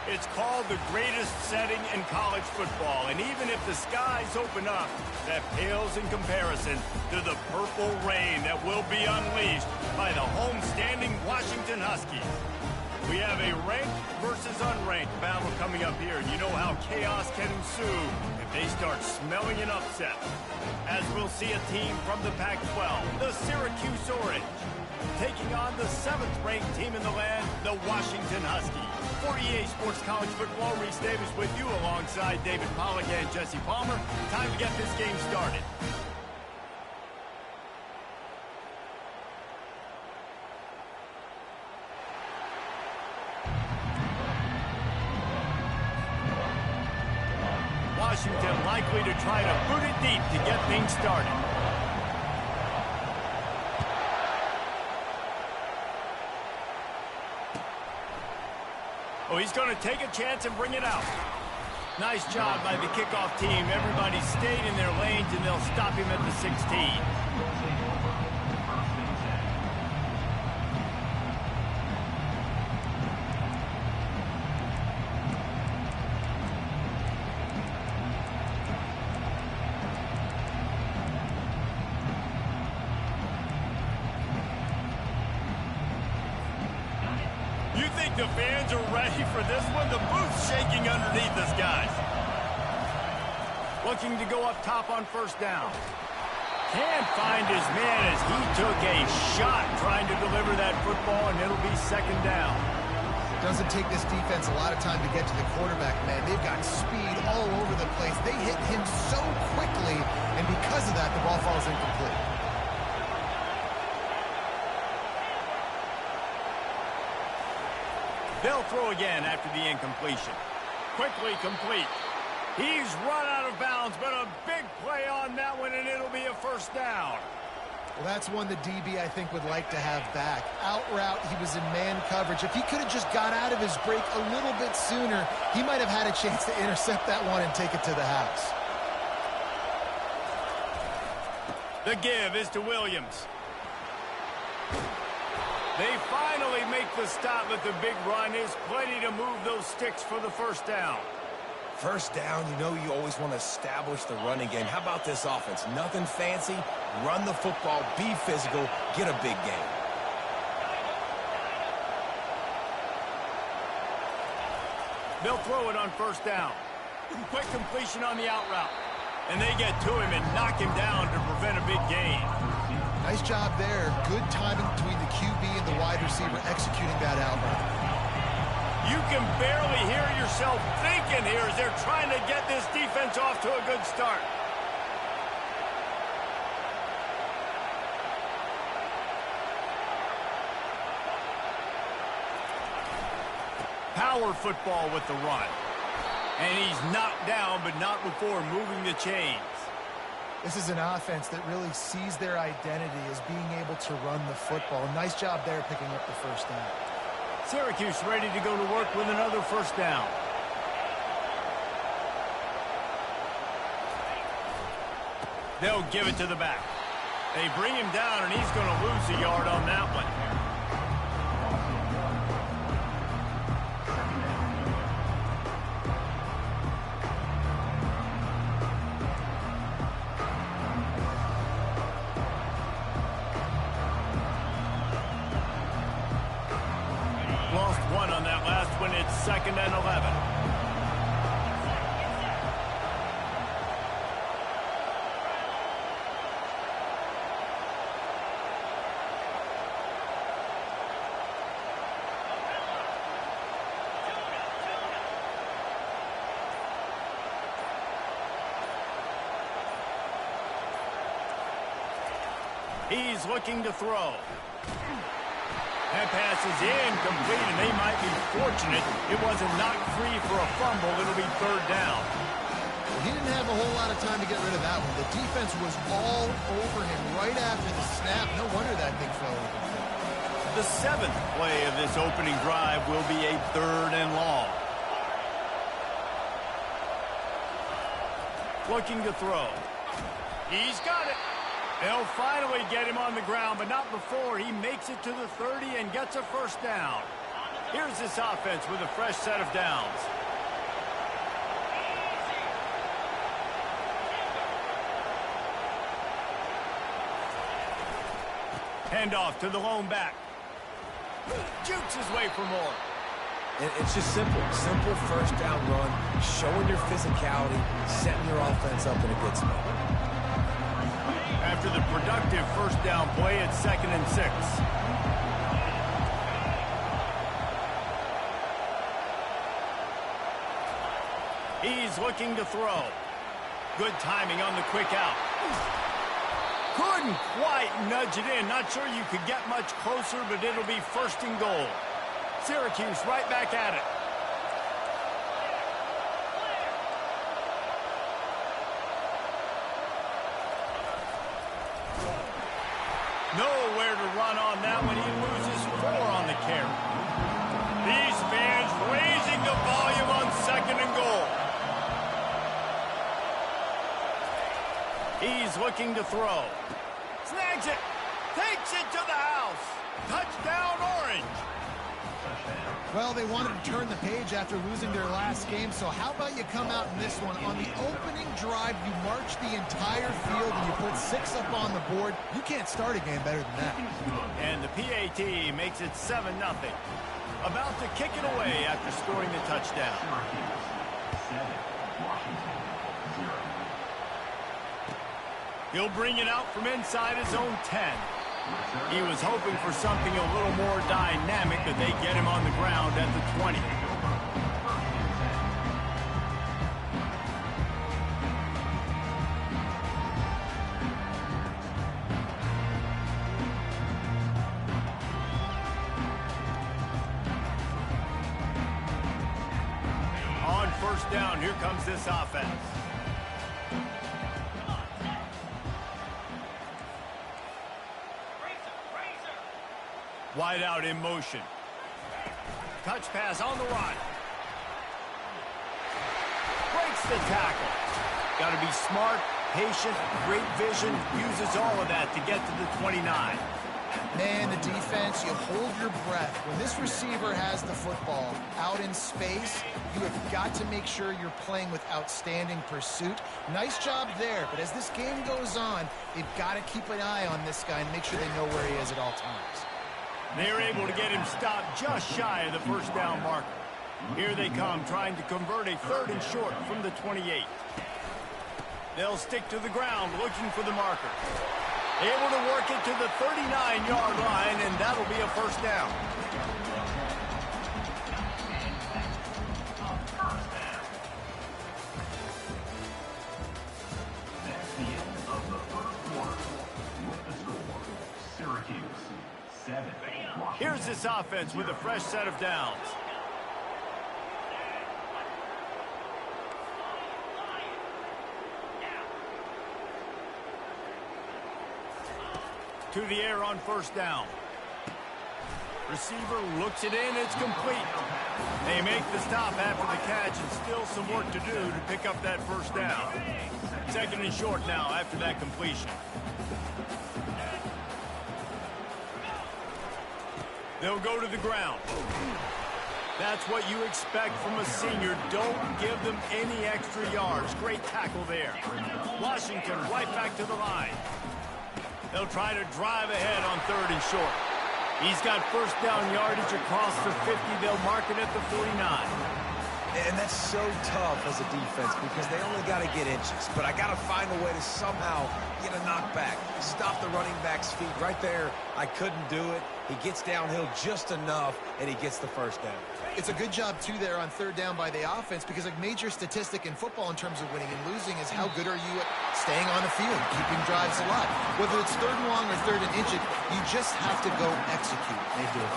It's called the greatest setting in college football, and even if the skies open up, that pales in comparison to the purple rain that will be unleashed by the homestanding Washington Huskies. We have a ranked versus unranked battle coming up here, and you know how chaos can ensue if they start smelling an upset. As we'll see a team from the Pac-12, the Syracuse Orange, taking on the 7th-ranked team in the land, the Washington Huskies. For EA Sports College Football, Reese Davis with you alongside David Pollack and Jesse Palmer. Time to get this game started. Washington likely to try to boot it deep to get things started. Oh, he's going to take a chance and bring it out. Nice job by the kickoff team. Everybody stayed in their lanes, and they'll stop him at the 16. The fans are ready for this one. The booth's shaking underneath us, guys. Looking to go up top on first down. Can't find his man as he took a shot trying to deliver that football, and it'll be second down. Doesn't take this defense a lot of time to get to the quarterback, man. They've got speed all over the place. They hit him so quickly, and because of that, the ball falls incomplete. They'll throw again after the incompletion. Quickly complete. He's run out of bounds, but a big play on that one, and it'll be a first down. Well, that's one the DB, I think, would like to have back. Out route, he was in man coverage. If he could have just got out of his break a little bit sooner, he might have had a chance to intercept that one and take it to the house. The give is to Williams. They finally make the stop, but the big run is plenty to move those sticks for the first down. First down, you know you always want to establish the running game. How about this offense? Nothing fancy. Run the football, be physical, get a big gain. They'll throw it on first down. Quick completion on the out route. And they get to him and knock him down to prevent a big gain. Nice job there. Good timing between the QB and the wide receiver executing that out route. You can barely hear yourself thinking here as they're trying to get this defense off to a good start. Power football with the run. And he's knocked down, but not before moving the chains. This is an offense that really sees their identity as being able to run the football. Nice job there picking up the first down. Syracuse ready to go to work with another first down. They'll give it to the back. They bring him down, and he's going to lose a yard on that one. Lost one on that last one. It's 2nd and 11. He's looking to throw. That pass is incomplete, and they might be fortunate it wasn't knocked free for a fumble. It'll be third down. Well, he didn't have a whole lot of time to get rid of that one. The defense was all over him right after the snap. No wonder that thing fell incomplete. The 7th play of this opening drive will be a 3rd and long. Looking to throw. He's got it. They'll finally get him on the ground, but not before he makes it to the 30 and gets a first down. Here's this offense with a fresh set of downs. Handoff to the lone back. Jukes his way for more. And it's just simple. Simple first down run, showing your physicality, setting your offense up in a good spot. After the productive first down play, it's 2nd and 6. He's looking to throw. Good timing on the quick out. Couldn't quite nudge it in. Not sure you could get much closer, but it'll be 1st and goal. Syracuse right back at it. Nowhere to run on that one. He loses 4 on the carry. These fans raising the volume on 2nd and goal. He's looking to throw. Snags it. Takes it to the house. Touchdown, Orange. Well, they wanted to turn the page after losing their last game, so how about you come out in this one? On the opening drive, you march the entire field and you put 6 up on the board. You can't start a game better than that. And the PAT makes it 7-0. About to kick it away after scoring the touchdown. He'll bring it out from inside his own 10. He was hoping for something a little more dynamic, but they get him on the ground at the 20. On 1st down, here comes this offense. Wide out in motion. Touch pass on the run. Breaks the tackle. Got to be smart, patient, great vision. Uses all of that to get to the 29. Man, the defense, you hold your breath. When this receiver has the football out in space, you have got to make sure you're playing with outstanding pursuit. Nice job there, but as this game goes on, they've got to keep an eye on this guy and make sure they know where he is at all times. They're able to get him stopped just shy of the 1st down marker. Here they come, trying to convert a 3rd and short from the 28. They'll stick to the ground, looking for the marker. Able to work it to the 39-yard line, and that'll be a 1st down. That's the end of the 1st quarter. With the score, Syracuse 7. Here's this offense with a fresh set of downs. To the air on 1st down. Receiver looks it in, it's complete. They make the stop after the catch, and still some work to do to pick up that 1st down. 2nd and short now after that completion. They'll go to the ground. That's what you expect from a senior. Don't give them any extra yards. Great tackle there. Washington right back to the line. They'll try to drive ahead on 3rd and short. He's got 1st down yardage across the 50. They'll mark it at the 49. And that's so tough as a defense because they only got to get inches. But I got to find a way to somehow get a knockback. Stop the running back's feet right there. I couldn't do it. He gets downhill just enough, and he gets the 1st down. It's a good job, too, there on 3rd down by the offense because a major statistic in football in terms of winning and losing is how good are you at staying on the field, keeping drives alive. Whether it's 3rd and long or 3rd and inches, you just have to go execute. They do it.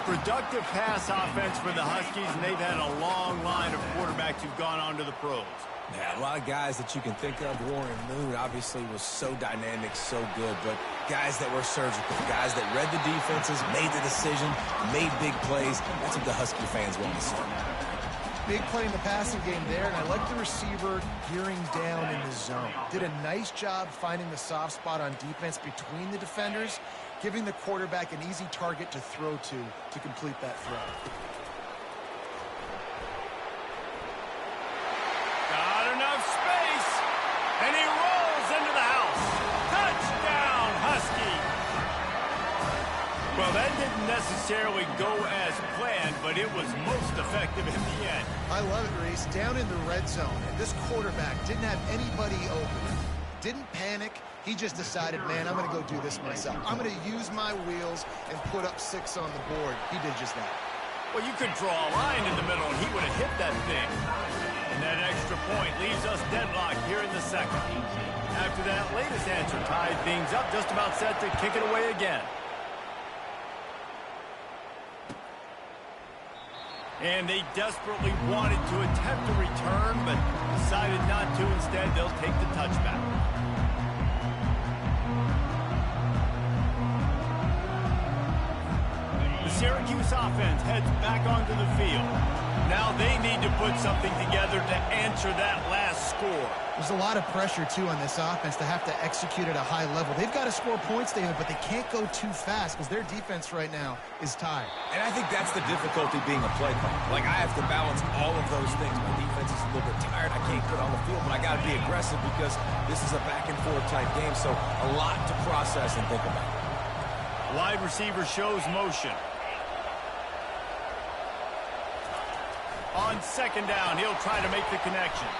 Productive pass offense for the Huskies, and they've had a long line of quarterbacks who've gone on to the pros. Yeah, a lot of guys that you can think of. Warren Moon obviously was so dynamic, so good, but guys that were surgical, guys that read the defenses, made the decision, made big plays. That's what the Husky fans want to see. Big play in the passing game there, and I like the receiver gearing down in the zone. Did a nice job finding the soft spot on defense between the defenders, giving the quarterback an easy target to throw to complete that throw. Got enough space, and he rolls into the house. Touchdown, Husky! Well, that didn't necessarily go as planned, but it was most effective in the end. I love it, Reese. Down in the red zone, and this quarterback didn't have anybody open. Didn't panic. He just decided, man, I'm going to go do this myself. I'm going to use my wheels and put up 6 on the board. He did just that. Well, you could draw a line in the middle, and he would have hit that thing. And that extra point leaves us deadlocked here in the second. After that latest answer tied things up, just about set to kick it away again. And they desperately wanted to attempt a return, but decided not to. Instead, they'll take the touchback. The Syracuse offense heads back onto the field. Now they need to put something together to answer that last score. There's a lot of pressure, too, on this offense to have to execute at a high level. They've got to score points, David, but they can't go too fast because their defense right now is tired. And I think that's the difficulty being a play caller. Like, I have to balance all of those things. My defense is a little bit tired. I can't put on the field, but I got to be aggressive because this is a back-and-forth type game, so a lot to process and think about. Wide receiver shows motion. On second down, he'll try to make the connection.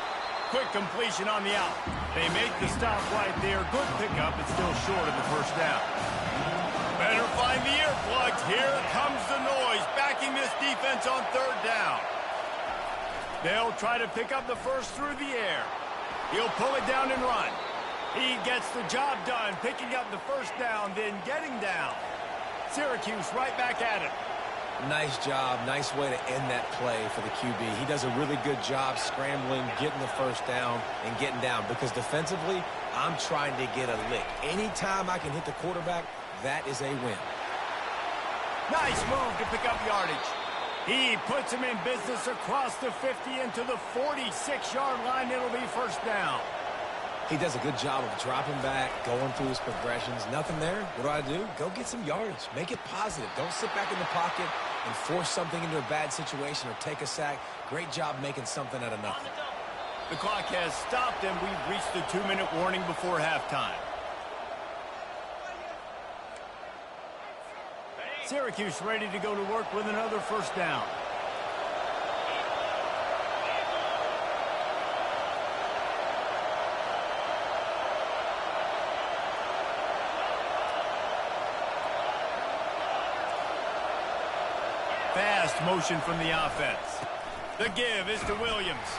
Quick completion on the out. They make the stop right there. Good pickup, but still short of the first down. Better find the earplugs. Here comes the noise, backing this defense on third down. They'll try to pick up the first through the air. He'll pull it down and run. He gets the job done, picking up the first down, then getting down. Syracuse right back at it. Nice job. Nice way to end that play for the QB. He does a really good job scrambling, getting the first down, and getting down. Because defensively, I'm trying to get a lick. Anytime I can hit the quarterback, that is a win. Nice move to pick up yardage. He puts him in business across the 50 into the 46-yard line. It'll be first down. He does a good job of dropping back, going through his progressions. Nothing there. What do? Go get some yardage. Make it positive. Don't sit back in the pocket and force something into a bad situation or take a sack. Great job making something out of nothing. The clock has stopped, and we've reached the 2-minute warning before halftime. Syracuse ready to go to work with another first down. Fast motion from the offense. The give is to Williams.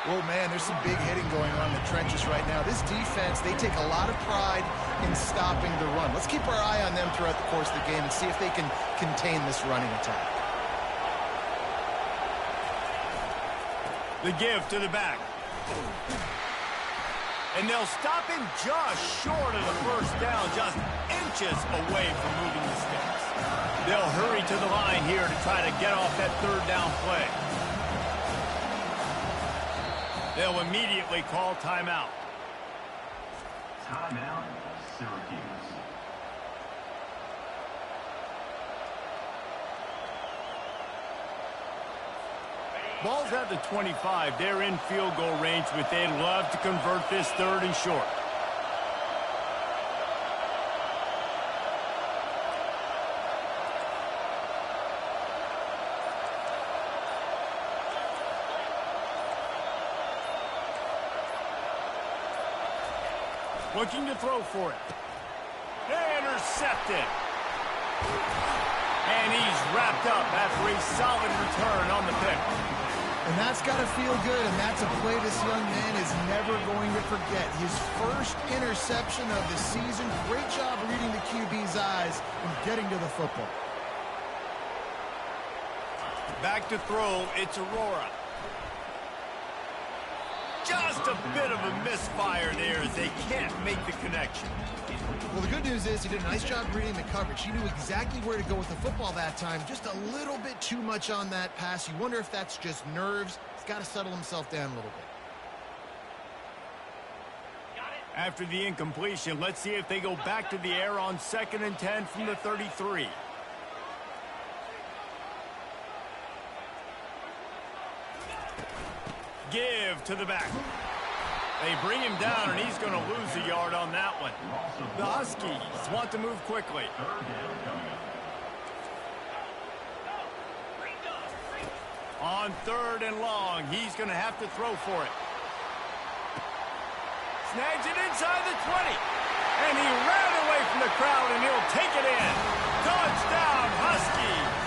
Oh, man, there's some big hitting going on in the trenches right now. This defense, they take a lot of pride in stopping the run. Let's keep our eye on them throughout the course of the game and see if they can contain this running attack. The give to the back. And they'll stop him just short of the first down, just inches away from moving the sticks. They'll hurry to the line here to try to get off that third down play. They'll immediately call timeout. Timeout, Syracuse. Ball's at the 25. They're in field goal range, but they'd love to convert this third and short. Looking to throw for it. Intercepted. And he's wrapped up after a solid return on the pick. And that's got to feel good, and that's a play this young man is never going to forget. His first interception of the season. Great job reading the QB's eyes and getting to the football. Back to throw, it's Aurora. just a bit of a misfire there as they can't make the connection. Well, the good news is he did a nice job reading the coverage. He knew exactly where to go with the football that time. Just a little bit too much on that pass. You wonder if that's just nerves. He's got to settle himself down a little bit. After the incompletion, let's see if they go back to the air on 2nd and 10 from the 33. Give to the back. They bring him down, and he's going to lose a yard on that one. The Huskies want to move quickly. On 3rd and long, he's going to have to throw for it. Snags it inside the 20. And he ran away from the crowd, and he'll take it in. Touchdown, Huskies.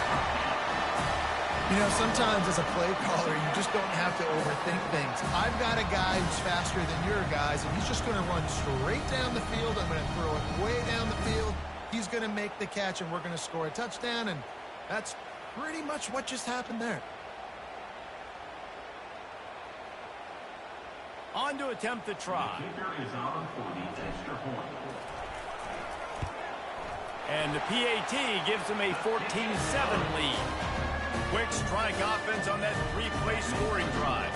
You know, sometimes as a play caller, you just don't have to overthink things. I've got a guy who's faster than your guys, and he's just going to run straight down the field. I'm going to throw it way down the field. He's going to make the catch, and we're going to score a touchdown, and that's pretty much what just happened there. On to attempt the try. And the PAT gives them a 14-7 lead. Quick strike offense on that 3-play scoring drive.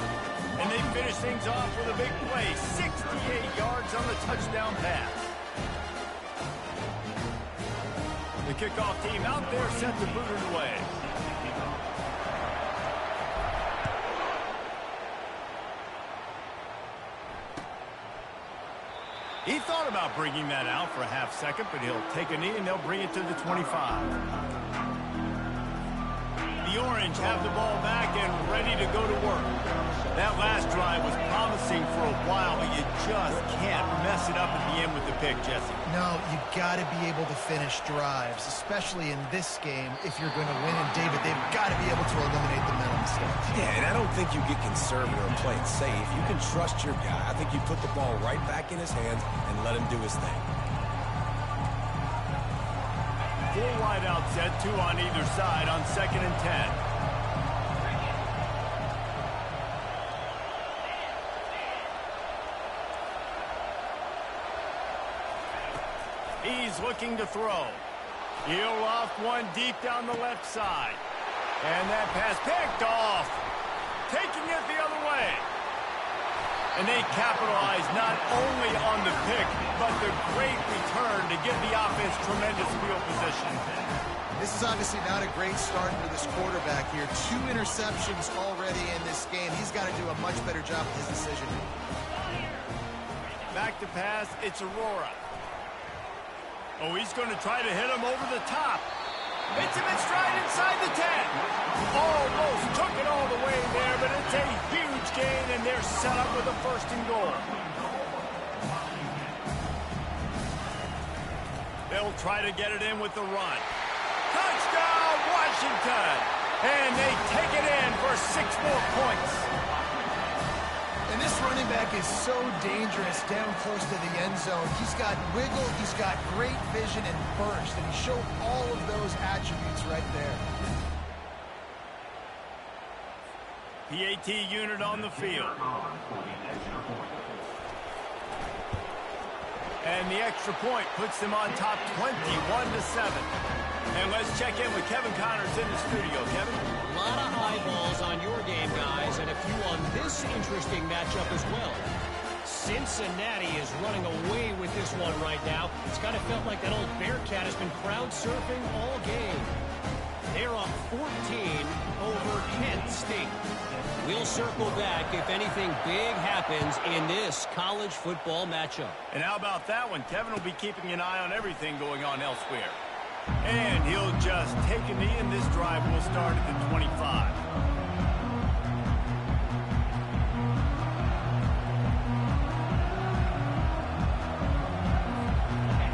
And they finish things off with a big play. 68 yards on the touchdown pass. The kickoff team out there set to boot it away. He thought about bringing that out for a half second, but he'll take a knee and they'll bring it to the 25. The Orange have the ball back and ready to go to work. That last drive was promising for a while, but you just can't mess it up at the end with the pick, Jesse. No, you got to be able to finish drives, especially in this game if you're going to win. And, David, they've got to be able to eliminate the mental mistakes. Yeah, and I don't think you get conservative or play it safe. You can trust your guy. I think you put the ball right back in his hands and let him do his thing. Full wide out set, 2 on either side on 2nd and 10. He's looking to throw. He'll off one deep down the left side. And that pass picked off. Taking it the other way. And they capitalize not only on the pick, but the great return to give the offense tremendous field position. This is obviously not a great start for this quarterback here. 2 interceptions already in this game. He's got to do a much better job with his decision. Back to pass, it's Aurora. Oh, he's going to try to hit him over the top. Hits him in stride inside the 10. Almost took it all the way there, but it's a huge gain, and they're set up with a 1st and goal. They'll try to get it in with the run. Touchdown, Washington! And they take it in for 6 more points. And this running back is so dangerous down close to the end zone. He's got wiggle, he's got great vision and burst, and he showed all of those attributes right there. PAT unit on the field. And the extra point puts them on top 21-7. And let's check in with Kevin Connors in the studio. Kevin? A lot of eyeballs on your game, guys, and a few on this interesting matchup as well. Cincinnati is running away with this one right now. It's kind of felt like that old Bearcat has been crowd surfing all game. They're up 14 over Kent State. We'll circle back if anything big happens in this college football matchup. And how about that one? Kevin will be keeping an eye on everything going on elsewhere. And he'll just take a knee, and this drive will start at the 25.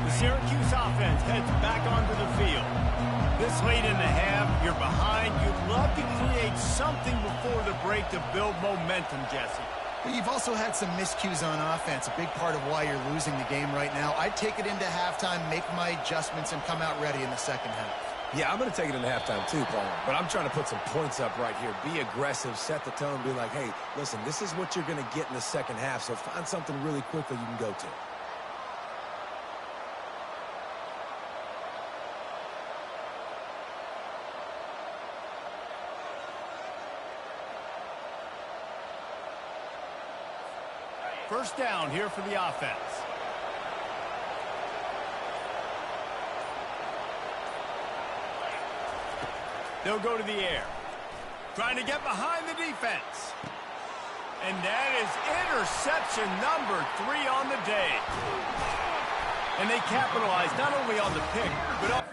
The Syracuse offense heads back onto the field. This late in the half, you're behind. You'd love to create something before the break to build momentum, Jesse. But you've also had some miscues on offense, a big part of why you're losing the game right now. I'd take it into halftime, make my adjustments, and come out ready in the second half. Yeah, I'm going to take it into halftime too, Paul. But I'm trying to put some points up right here. Be aggressive, set the tone, be like, hey, listen, this is what you're going to get in the second half, so find something really quickly you can go to. First down here for the offense. They'll go to the air. Trying to get behind the defense. And that is interception number 3 on the day. And they capitalized not only on the pick, but